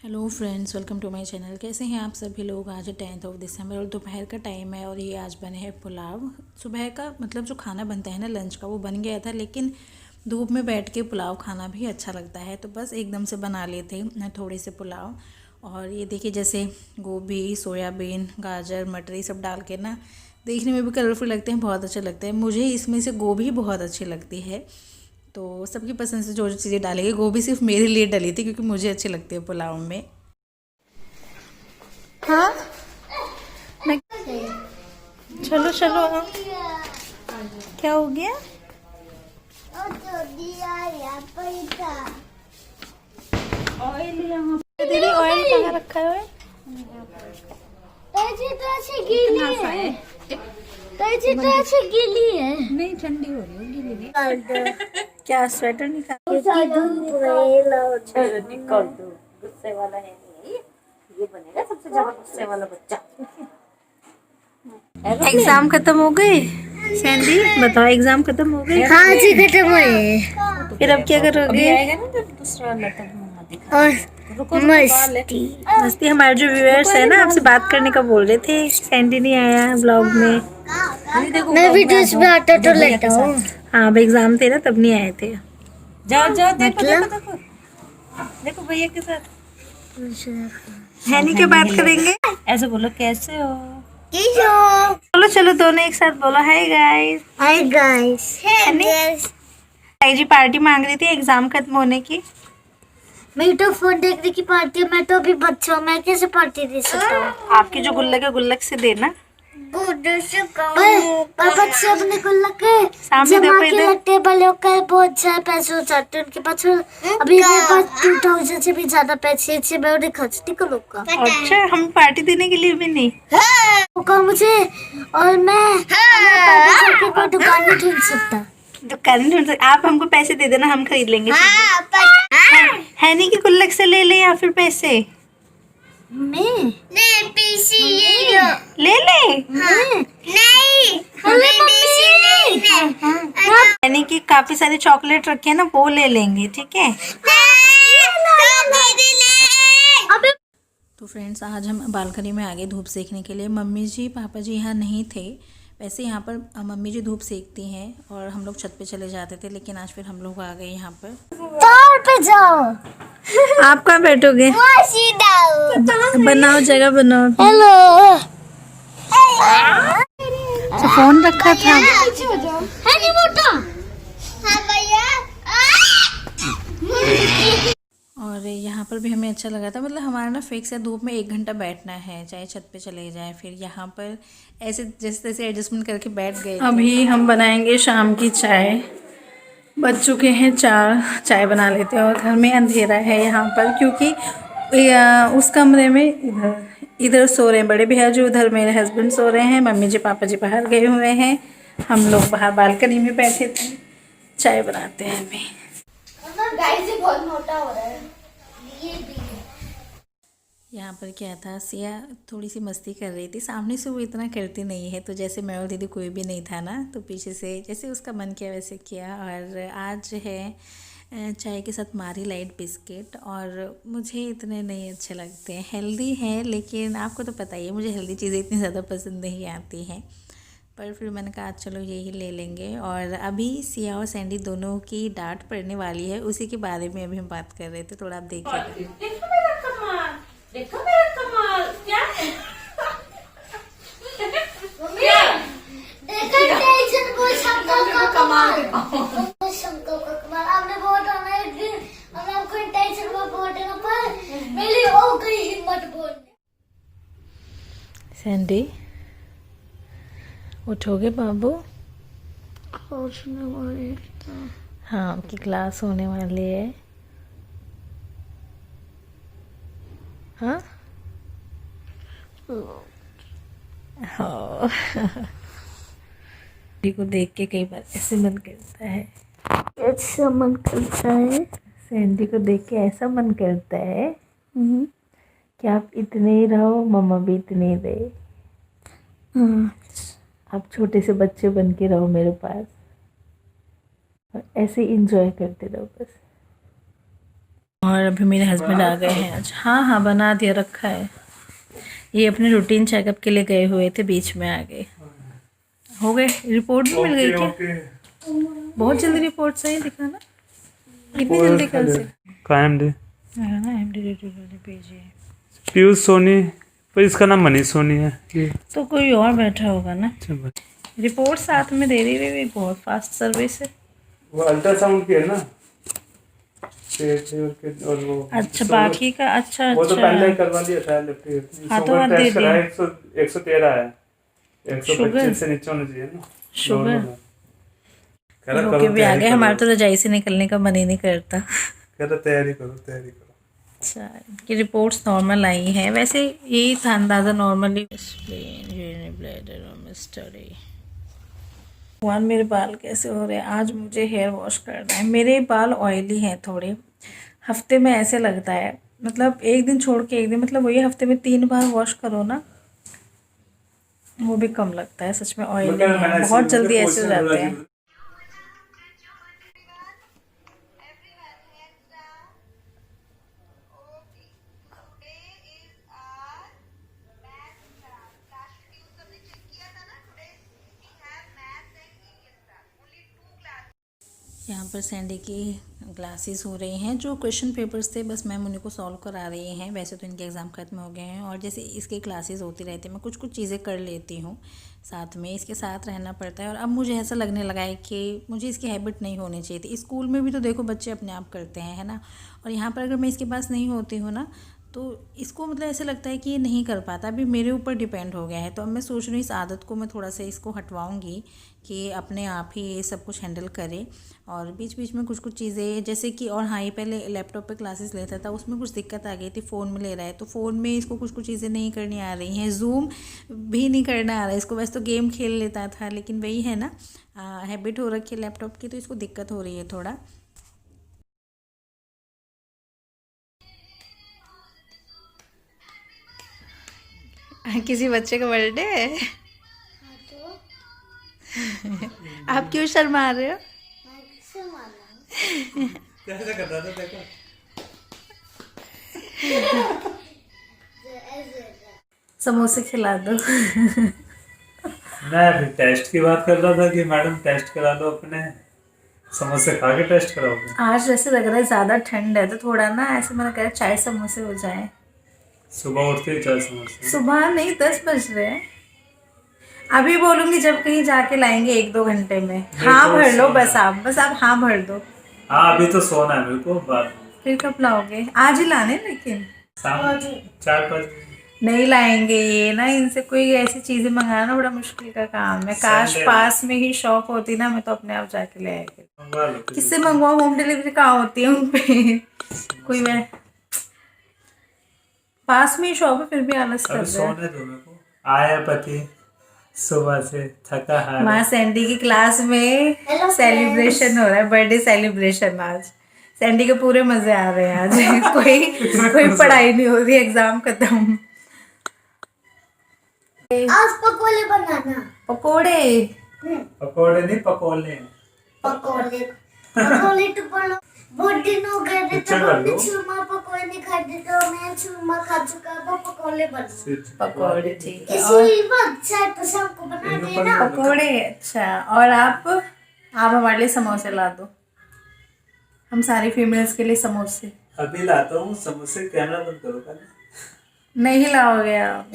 Hello friends, welcome to my channel. कैसे हैं आप सभी लोग। आज है 10 दिसंबर और दोपहर का टाइम है और ये आज बने हैं पुलाव। सुबह का मतलब जो खाना बनता है ना लंच का, वो बन गया था, लेकिन धूप में बैठ के पुलाव खाना भी अच्छा लगता है, तो बस एकदम से बना लेते थोड़े से पुलाव। और ये देखिए, जैसे गोभी, सोयाबीन, गाजर, मटर ये सब डाल के ना देखने में भी कलरफुल लगते हैं, बहुत अच्छा लगता है। मुझे इसमें से गोभी बहुत अच्छी लगती है, तो सबकी पसंद से जो जो चीज़ें डालेंगे। गोभी सिर्फ मेरे लिए डली थी क्योंकि मुझे अच्छी लगती है पुलाव में। हाँ, चलो चलो। हाँ, क्या हो गया? ऑयल यहाँ पे दीदी, ऑयल कहाँ रखा है? गीली है। नहीं, ठंडी हो रही है, गीली नहीं। क्या स्वेटर निकाल निकाल दो। गुस्से वाला है नहीं, ये बनेगा सबसे ज्यादा गुस्से वाला बच्चा। एग्जाम खत्म हो गए सैंडी? बताओ, एग्जाम खत्म हो गए? हाँ जी, खत्म हुए। फिर अब क्या करोगे? आएगा ना जब दूसरा वाला, तब मम्मा दिखा। मस्ती। मस्ती। हमारे जो व्यूअर्स है ना, आपसे बात करने का बोल रहे थे, सैंडी नहीं आया व्लॉग में। मैं वीडियोस में आता तो लेता हूँ। हाँ, अब एग्जाम थे ना, तब नहीं आए थे। जाओ जाओ, देखो देखो देखो भैया के साथ हैनी के बात करेंगे। ऐसे बोलो, कैसे हो? चलो चलो, दोनों एक साथ बोलो, हाय गाइस। Hi guys. ताई जी पार्टी मांग रही थी एग्जाम खत्म होने की। मैं तो फोन देखने की पार्टी, मैं तो अभी बच्चा हूँ, मैं कैसे पार्टी दे सकता हूँ? आपकी जो गुल्लक है, गुल्लक से देना। बच्चे अपने गुल्लक सामने जमा देखो के इधर। लगते बड़े होकर बहुत सारे पैसे हो जाते हैं उनके पास। अभी मेरे पास 2000 से भी ज्यादा पैसे अच्छे, मैं उन्हें खर्चती करूँगा। अच्छा, हम पार्टी देने के लिए भी नहीं होगा मुझे, और मैं कोई दुकान नहीं ढूंढ सकता। दुकान ढूंढ सकते। आप हमको पैसे दे देना, हम खरीद लेंगे। हैनी की गुल्लक से ले ले या फिर पैसे मैं ले ले। हैनी की काफी सारे चॉकलेट रखे हैं ना, वो ले लेंगे, ठीक है। तो फ्रेंड्स, आज हम बालकनी में आ गए धूप सेकने के लिए। मम्मी जी पापा जी यहाँ नहीं थे। वैसे यहाँ पर मम्मी जी धूप सेकती हैं और हम लोग छत पे चले जाते थे, लेकिन आज फिर हम लोग आ गए यहाँ पर। तार पे जाओ। आप कहाँ बैठोगे? बनाओ, जगह बनाओ। हेलो। तो फोन रखा था। और यहाँ पर भी हमें अच्छा लगा था, मतलब हमारा ना फिक्स है धूप में 1 घंटा बैठना है, चाहे छत पे चले जाए। फिर यहाँ पर ऐसे जैसे तैसे एडजस्टमेंट करके बैठ गए। अभी हम बनाएंगे शाम की चाय। बज चुके हैं 4, चाय बना लेते हैं। और घर में अंधेरा है यहाँ पर, क्योंकि उस कमरे में इधर सो रहे हैं बड़े भैया जी, उधर मेरे हस्बैंड सो रहे हैं, मम्मी जी पापा जी बाहर गए हुए हैं, हम लोग बाहर बालकनी में बैठे थे। चाय बनाते हैं अभी। बहुत मोटा हो रहा है ये भी। यहाँ पर क्या था, सिया थोड़ी सी मस्ती कर रही थी। सामने से वो इतना करती नहीं है, तो जैसे मैं और दीदी कोई भी नहीं था ना, तो पीछे से जैसे उसका मन किया वैसे किया। और आज है चाय के साथ मारी लाइट बिस्किट, और मुझे इतने नहीं अच्छे लगते हैं। हेल्दी हैं, लेकिन आपको तो पता ही है मुझे हेल्दी चीज़ें इतनी ज़्यादा पसंद नहीं आती हैं। पर फिर मैंने कहा चलो यही ले लेंगे। और अभी सिया और सैंडी दोनों की डांट पड़ने वाली है, उसी के बारे में अभी हम बात कर रहे थे। थोड़ा आप देखिए। देखो मेरा कमाल क्या है। टेंशन को शब्दों का कमाल, शब्दों का कमाल। आपने बहुत आना एक दिन, हम आपको टेंशन में बोलेगा, पर मेरी हो गई हिम्मत बोलने। सैंडी, उठोगे बाबू? हाँ, आपकी क्लास होने वाली है। हाँ हाँ। को देख के कई बार ऐसे मन करता है। ऐसा मन करता है। सैंडी को देख के ऐसा मन करता है कि आप इतने ही रहो, मम्मा भी इतने ही रहे। आप छोटे से बच्चे बन के रहो मेरे पास, और ऐसे इंजॉय करते रहो बस। और अभी मेरे हस्बैंड आ गए हैं आज। हाँ हाँ बना दिया, रखा है। ये अपने रूटीन चेकअप के लिए गए हुए थे, बीच में आ गए। हो गए, रिपोर्ट भी मिल गई क्या? बहुत जल्दी रिपोर्ट सही दिखा ना, इतनी जल्दी कल से कायमडी ना एमडी भेजिए। पीयूष सोनी, पर इसका नाम मनीष सोनी है ये। तो कोई और बैठा होगा ना। अच्छा, रिपोर्ट साथ में दे रही है, बहुत फास्ट सर्विस है। वो अल्ट्रासाउंड की है ना पेट के, और वो अच्छा बाकी का, अच्छा वो तो अच्छा पहले करवा लिया था। लिफ्ट हाथों हाथ दे दिया। 113 है, 125 से नीचे होना चाहिए ना शुगर। कह ओके भी आ गए। हमारे तो रजाई से निकलने का मन ही नहीं करता। रहा तैयारी करो। अच्छा, कि रिपोर्ट्स नॉर्मल आई हैं, वैसे यही था अंदाज़ा नॉर्मली। भगवान मेरे बाल कैसे हो रहे हैं। आज मुझे हेयर वॉश करना है। मेरे बाल ऑयली हैं थोड़े, हफ्ते में ऐसे लगता है, मतलब एक दिन छोड़ के एक दिन, मतलब वही हफ्ते में 3 बार वॉश करो ना, वो भी कम लगता है। सच में ऑयली है, बहुत जल्दी ऐसे हो जाते हैं। यहाँ पर सैंडी की क्लासेस हो रही हैं। जो क्वेश्चन पेपर्स थे बस मैम उन्हीं को सॉल्व करा रही हैं। वैसे तो इनके एग्ज़ाम खत्म हो गए हैं, और जैसे इसकी क्लासेस होती रहती है, मैं कुछ कुछ चीज़ें कर लेती हूँ साथ में, इसके साथ रहना पड़ता है। और अब मुझे ऐसा लगने लगा है कि मुझे इसकी हैबिट नहीं होनी चाहिए थी। स्कूल में भी तो देखो बच्चे अपने आप करते हैं, है ना। और यहाँ पर अगर मैं इसके पास नहीं होती हूँ ना, तो इसको मतलब ऐसे लगता है कि ये नहीं कर पाता। अभी मेरे ऊपर डिपेंड हो गया है, तो अब मैं सोच रही हूँ इस आदत को मैं थोड़ा सा इसको हटवाऊँगी कि अपने आप ही ये सब कुछ हैंडल करे। और बीच बीच में कुछ कुछ चीज़ें जैसे कि, और हाँ, ये पहले लैपटॉप पे क्लासेस लेता था, उसमें कुछ दिक्कत आ गई थी। फ़ोन में ले रहा है तो फ़ोन में इसको कुछ कुछ चीज़ें नहीं करनी आ रही हैं। जूम भी नहीं करना आ रहा है इसको। वैसे तो गेम खेल लेता था, लेकिन वही है ना, हैबिट हो रखी है लैपटॉप की, तो इसको दिक्कत हो रही है थोड़ा। किसी बच्चे का बर्थडे है? हाँ तो आप क्यों शर्मा रहे हो? मैं किसे माना कैसा कर रहा था देखो। समोसे खिला दो। मैं अभी टेस्ट की बात कर रहा था कि मैडम टेस्ट करा लो अपने, समोसे खा के टेस्ट कराओगे। आज जैसे लग रहा है ज़्यादा ठंड है, तो थोड़ा ना ऐसे मैंने कहा चाय समोसे हो जाए। सुबह उठ के 4 समोसे। सुबह नहीं, 10 बज रहे हैं। अभी बोलूंगी जब कहीं जाके लाएंगे 1-2 घंटे में। हाँ तो भर लो बस आप हाँ भर दो। हाँ अभी तो सोना है मेरे को, बाद फिर कब लाओगे? आज ही लाने, लेकिन शाम 4-5 नहीं लाएंगे। ये ना, इनसे कोई ऐसी चीजें मंगाना बड़ा मुश्किल का काम है। काश पास में ही शॉप होती ना, मैं तो अपने आप जाके ले आएगी। मंगवा लो। किससे मंगवाओ? होम डिलीवरी कहाँ होती है उन पे? कोई वह पास में ही शॉप है, फिर भी आलस कर रहे हैं। सोने दो मेरे को। आया पति सुबह से थका है। माँ सैंडी की क्लास में सेलिब्रेशन हो रहा है, बर्थडे सेलिब्रेशन। आज सैंडी के पूरे मजे आ रहे हैं आज। कोई पढ़ाई नहीं हो रही, एग्जाम खत्म। आज पकोड़े बनाना। पकोड़े? पकोड़े नहीं, पकोड़े। पकोड़े तो बोलो। बहुत दिन हो गए थे तो हमने चूरमा पकोड़े नहीं खाते, तो मैं चूरमा खा चुका, वो पकोड़े बना। पकोड़े ठीक है। इसी अच्छा है तो सबको बना देना पकोड़े। अच्छा, और आप हमारे लिए समोसे ला दो। हम सारी फीमेल्स के लिए समोसे। अभी लाता हूँ समोसे। कैमरा बंद करो पहले। नहीं लाओगे आप?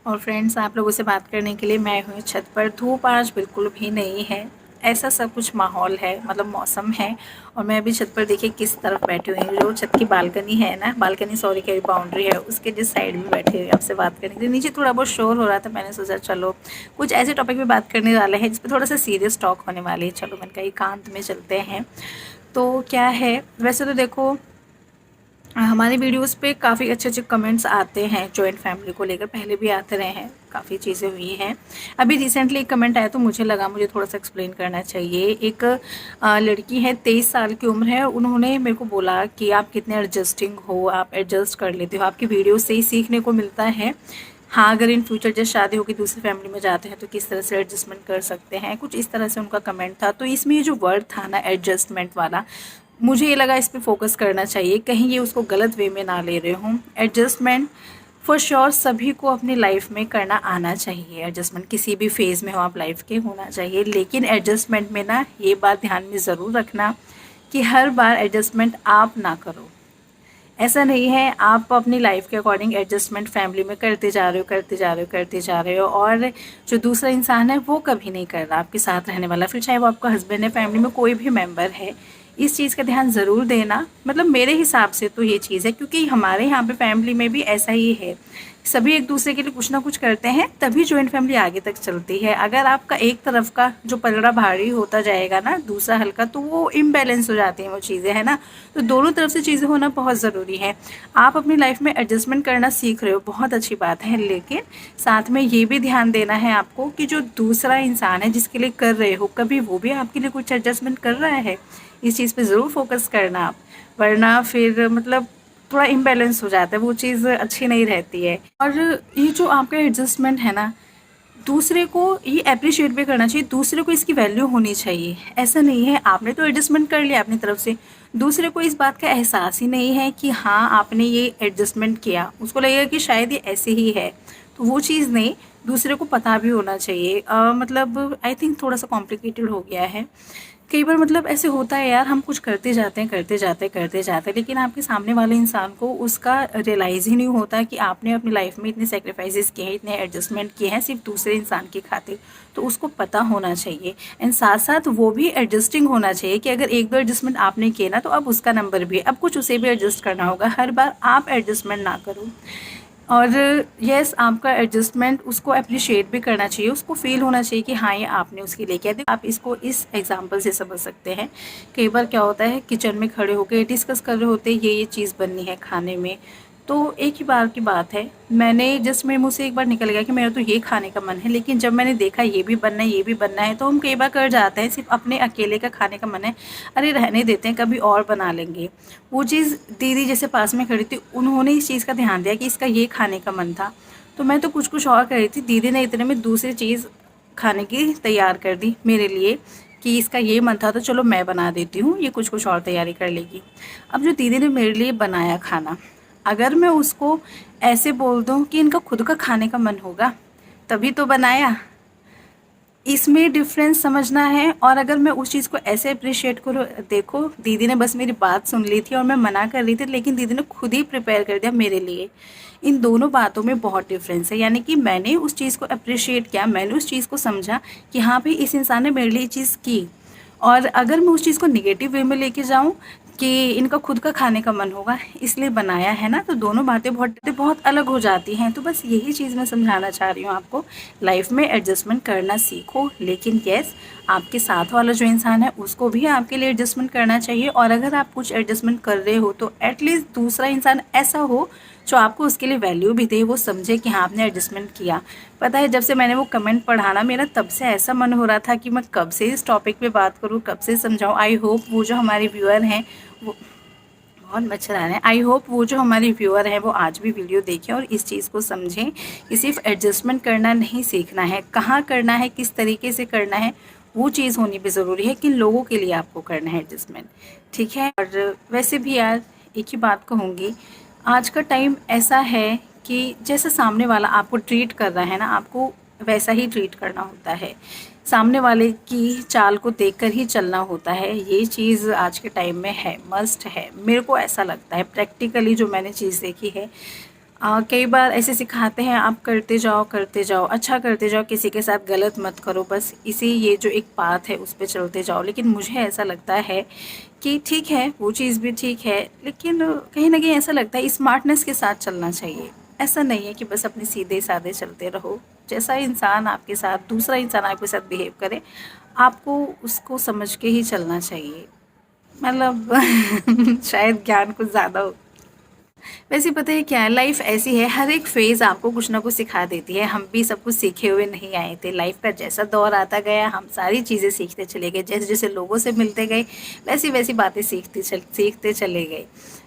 और फ्रेंड्स, आप लोगों से बात करने के लिए मैं हूँ छत पर। धूप आज बिल्कुल भी नहीं है, ऐसा सब कुछ माहौल है, मतलब मौसम है। और मैं अभी छत पर देखिए किस तरफ बैठी हुई हूँ। जो छत की बालकनी है ना, बालकनी सॉरी कह बाउंड्री है, उसके जिस साइड में बैठी हुई आपसे बात करने के लिए। नीचे थोड़ा बहुत शोर हो रहा था, मैंने सोचा चलो कुछ ऐसे टॉपिक पे बात करने वाले हैं जिस पर थोड़ा सा सीरियस टॉक होने वाली है। चलो मैंने कहा एकांत में चलते हैं। तो क्या है, वैसे तो देखो हमारे वीडियोस पे काफ़ी अच्छे अच्छे कमेंट्स आते हैं जॉइंट फैमिली को लेकर, पहले भी आते रहे हैं, काफ़ी चीज़ें हुई हैं। अभी रिसेंटली एक कमेंट आया तो मुझे लगा मुझे थोड़ा सा एक्सप्लेन करना चाहिए। एक लड़की है, 23 साल की उम्र है, उन्होंने मेरे को बोला कि आप कितने एडजस्टिंग हो, आप एडजस्ट कर लेते हो, आपकी वीडियो से ही सीखने को मिलता है। हाँ, अगर इन फ्यूचर जब शादी होगी दूसरी फैमिली में जाते हैं तो किस तरह से एडजस्टमेंट कर सकते हैं, कुछ इस तरह से उनका कमेंट था। तो इसमें ये जो वर्ड था ना एडजस्टमेंट वाला, मुझे ये लगा इस पे फोकस करना चाहिए, कहीं ये उसको गलत वे में ना ले रहे हूँ। एडजस्टमेंट फॉर श्योर सभी को अपनी लाइफ में करना आना चाहिए। एडजस्टमेंट किसी भी फेज़ में हो आप लाइफ के, होना चाहिए। लेकिन एडजस्टमेंट में ना ये बात ध्यान में ज़रूर रखना कि हर बार एडजस्टमेंट आप ना करो। ऐसा नहीं है आप अपनी लाइफ के अकॉर्डिंग एडजस्टमेंट फैमिली में करते जा रहे हो और जो दूसरा इंसान है वो कभी नहीं कर रहा आपके साथ रहने वाला, फिर चाहे वो आपका हस्बैंड है, फैमिली में कोई भी मेंबर है। इस चीज़ का ध्यान ज़रूर देना, मतलब मेरे हिसाब से तो ये चीज़ है, क्योंकि हमारे यहाँ पे फैमिली में भी ऐसा ही है, सभी एक दूसरे के लिए कुछ ना कुछ करते हैं तभी जॉइंट फैमिली आगे तक चलती है। अगर आपका एक तरफ का जो पलड़ा भारी होता जाएगा ना, दूसरा हल्का, तो वो इम्बैलेंस हो जाती हैं वो चीज़ें, है ना। तो दोनों तरफ से चीज़ें होना बहुत ज़रूरी है। आप अपनी लाइफ में एडजस्टमेंट करना सीख रहे हो, बहुत अच्छी बात है, लेकिन साथ में ये भी ध्यान देना है आपको कि जो दूसरा इंसान है जिसके लिए कर रहे हो, कभी वो भी आपके लिए कुछ एडजस्टमेंट कर रहा है। इस चीज़ पे ज़रूर फोकस करना आप, वरना फिर मतलब थोड़ा इम्बैलेंस हो जाता है, वो चीज़ अच्छी नहीं रहती है। और ये जो आपका एडजस्टमेंट है ना, दूसरे को ये अप्रिशिएट भी करना चाहिए, दूसरे को इसकी वैल्यू होनी चाहिए। ऐसा नहीं है आपने तो एडजस्टमेंट कर लिया अपनी तरफ से, दूसरे को इस बात का एहसास ही नहीं है कि हाँ आपने ये एडजस्टमेंट किया, उसको लगेगा कि शायद ये ऐसे ही है, तो वो चीज़ नहीं, दूसरे को पता भी होना चाहिए। मतलब आई थिंक थोड़ा सा कॉम्प्लिकेटेड हो गया है कई बार, मतलब ऐसे होता है यार, हम कुछ करते जाते हैं, लेकिन आपके सामने वाले इंसान को उसका रियलाइज़ ही नहीं होता कि आपने अपनी लाइफ में इतने सेक्रीफाइसेस किए हैं, इतने एडजस्टमेंट किए हैं सिर्फ दूसरे इंसान की खातिर। तो उसको पता होना चाहिए, एंड साथ साथ वो भी एडजस्टिंग होना चाहिए कि अगर एक दो एडजस्टमेंट आपने किए ना, तो अब उसका नंबर भी है, अब कुछ उसे भी एडजस्ट करना होगा, हर बार आप एडजस्टमेंट ना करो। और यस, आपका एडजस्टमेंट उसको अप्रिशिएट भी करना चाहिए, उसको फील होना चाहिए कि हाँ ये आपने उसके लिए किया। आप इसको इस एग्जांपल से समझ सकते हैं। कई बार क्या होता है, किचन में खड़े होकर डिस्कस कर रहे होते हैं ये चीज़ बननी है खाने में, तो एक ही बार की बात है, मैंने जस्ट मेरे मुँह से एक बार निकल गया कि मेरा तो ये खाने का मन है, लेकिन जब मैंने देखा ये भी बनना है, तो हम कई बार कर जाते हैं, सिर्फ अपने अकेले का खाने का मन है, अरे रहने देते हैं कभी और बना लेंगे। वो चीज़ दीदी जैसे पास में खड़ी थी, उन्होंने इस चीज़ का ध्यान दिया कि इसका ये खाने का मन था, तो मैं तो कुछ और कर रही थी, दीदी ने इतने में दूसरी चीज़ खाने की तैयार कर दी मेरे लिए कि इसका ये मन था तो चलो मैं बना देती हूँ, ये कुछ और तैयारी कर लेगी। अब जो दीदी ने मेरे लिए बनाया खाना, अगर मैं उसको ऐसे बोल दूं कि इनका खुद का खाने का मन होगा तभी तो बनाया, इसमें डिफरेंस समझना है। और अगर मैं उस चीज़ को ऐसे अप्रिशिएट करूँ, देखो दीदी ने बस मेरी बात सुन ली थी और मैं मना कर रही थी, लेकिन दीदी ने खुद ही प्रिपेयर कर दिया मेरे लिए। इन दोनों बातों में बहुत डिफरेंस है, यानी कि मैंने उस चीज़ को अप्रिशिएट किया, मैंने उस चीज़ को समझा कि हाँ भाई इस इंसान ने मेरे लिए चीज़ की। और अगर मैं उस चीज़ को नेगेटिव वे में लेके जाऊँ कि इनका खुद का खाने का मन होगा इसलिए बनाया है ना, तो दोनों बातें बहुत अलग हो जाती हैं। तो बस यही चीज़ मैं समझाना चाह रही हूँ आपको, लाइफ में एडजस्टमेंट करना सीखो, लेकिन यस आपके साथ वाला जो इंसान है उसको भी आपके लिए एडजस्टमेंट करना चाहिए। और अगर आप कुछ एडजस्टमेंट कर रहे हो तो एटलीस्ट दूसरा इंसान ऐसा हो जो आपको उसके लिए वैल्यू भी दे, वो समझे कि हाँ आपने एडजस्टमेंट किया। पता है जब से मैंने वो कमेंट पढ़ा ना, मेरा तब से ऐसा मन हो रहा था कि मैं कब से इस टॉपिक पे बात करूँ, कब से समझाऊँ। आई होप वो जो हमारे व्यूअर हैं वो बहुत मच्छर आ रहे हैं, आई होप वो जो हमारे व्यूअर हैं वो आज भी वीडियो देखें और इस चीज़ को समझें कि सिर्फ एडजस्टमेंट करना नहीं सीखना है, कहाँ करना है, किस तरीके से करना है, वो चीज़ होनी भी ज़रूरी है, किन लोगों के लिए आपको करना है एडजस्टमेंट, ठीक है। और वैसे भी यार एक ही बात कहूँगी, आज का टाइम ऐसा है कि जैसा सामने वाला आपको ट्रीट कर रहा है ना, आपको वैसा ही ट्रीट करना होता है, सामने वाले की चाल को देखकर ही चलना होता है। ये चीज़ आज के टाइम में है, मस्ट है, मेरे को ऐसा लगता है प्रैक्टिकली जो मैंने चीज़ देखी है। कई बार ऐसे सिखाते हैं आप करते जाओ अच्छा करते जाओ, किसी के साथ गलत मत करो, बस इसी ये जो एक पाथ है उस पर चलते जाओ। लेकिन मुझे ऐसा लगता है कि ठीक है वो चीज़ भी ठीक है, लेकिन कहीं ना कहीं ऐसा लगता है स्मार्टनेस के साथ चलना चाहिए। ऐसा नहीं है कि बस अपने सीधे साधे चलते रहो, जैसा इंसान आपके साथ, दूसरा इंसान आपके साथ बिहेव करे, आपको उसको समझ के ही चलना चाहिए। मतलब शायद ज्ञान कुछ ज़्यादा हो। वैसे पता है क्या है, लाइफ ऐसी है, हर एक फेज़ आपको कुछ ना कुछ सिखा देती है। हम भी सब कुछ सीखे हुए नहीं आए थे, लाइफ का जैसा दौर आता गया हम सारी चीज़ें सीखते चले गए, जैसे जैसे लोगों से मिलते गए वैसी वैसी बातें सीखते चले गए,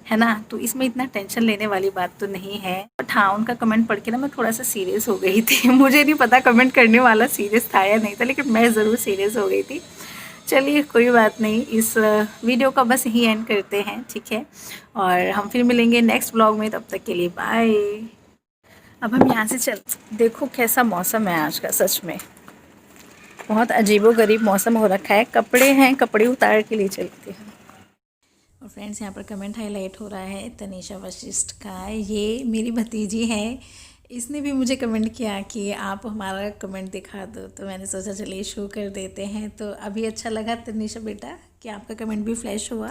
है ना। तो इसमें इतना टेंशन लेने वाली बात तो नहीं है। बट हाँ, उनका कमेंट पढ़ के ना मैं थोड़ा सा सीरियस हो गई थी। मुझे नहीं पता कमेंट करने वाला सीरियस था या नहीं था, लेकिन मैं ज़रूर सीरियस हो गई थी। चलिए कोई बात नहीं, इस वीडियो का बस यही एंड करते हैं, ठीक है। और हम फिर मिलेंगे नेक्स्ट ब्लॉग में, तब तक के लिए बाय। अब हम यहाँ से चल, देखो कैसा मौसम है आज का, सच में बहुत अजीबोगरीब मौसम हो रखा है। कपड़े हैं, कपड़े उतार के लिए चलते हैं। और फ्रेंड्स यहाँ पर कमेंट हाईलाइट हो रहा है तनीषा वशिष्ठ का, ये मेरी भतीजी है, इसने भी मुझे कमेंट किया कि आप हमारा कमेंट दिखा दो, तो मैंने सोचा चलिए शो कर देते हैं। तो अभी अच्छा लगा तनीषा बेटा कि आपका कमेंट भी फ्लैश हुआ।